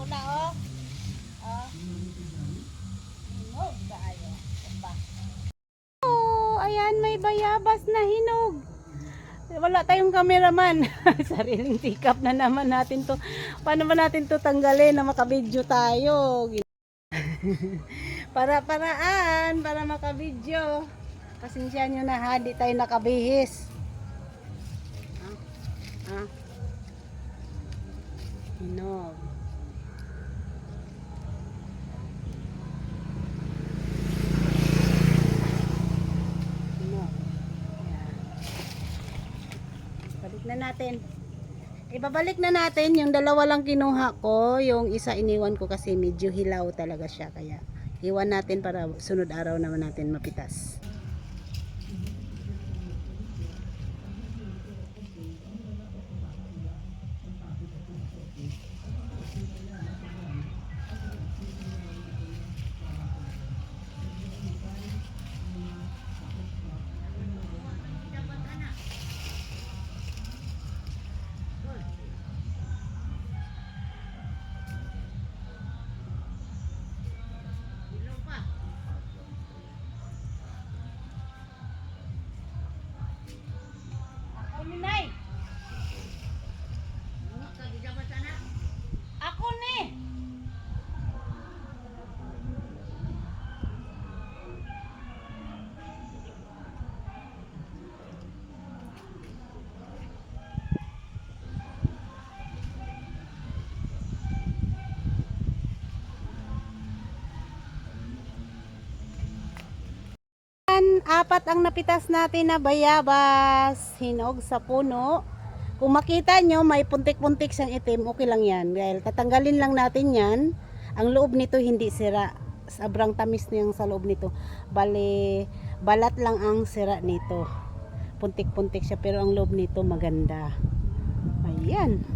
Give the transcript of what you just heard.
na oh. Oh. Hinog tayo. Oh, ayan may bayabas na hinog. Wala tayong cameraman. Sariling tikap na naman natin to. Paano ba natin to tanggalin na makabidyo tayo? Para makabidyo. Pasensya nyo na ha, di tayo nakabihis. Hinog. Balik na natin. Ibabalik na natin yung dalawa lang kinuha ko. Yung isa iniwan ko kasi medyo hilaw talaga siya. Kaya iwan natin para sunod araw naman natin mapitas. Ako ni. Apat ang napitas natin na bayabas, hinog sa puno. Kung makita nyo may puntik-puntik siyang itim, okay lang yan. Dahil tatanggalin lang natin yan. Ang loob nito hindi sira. Sobrang tamis niyang sa loob nito. Bale, balat lang ang sira nito. Puntik-puntik siya pero ang loob nito maganda. Ayan.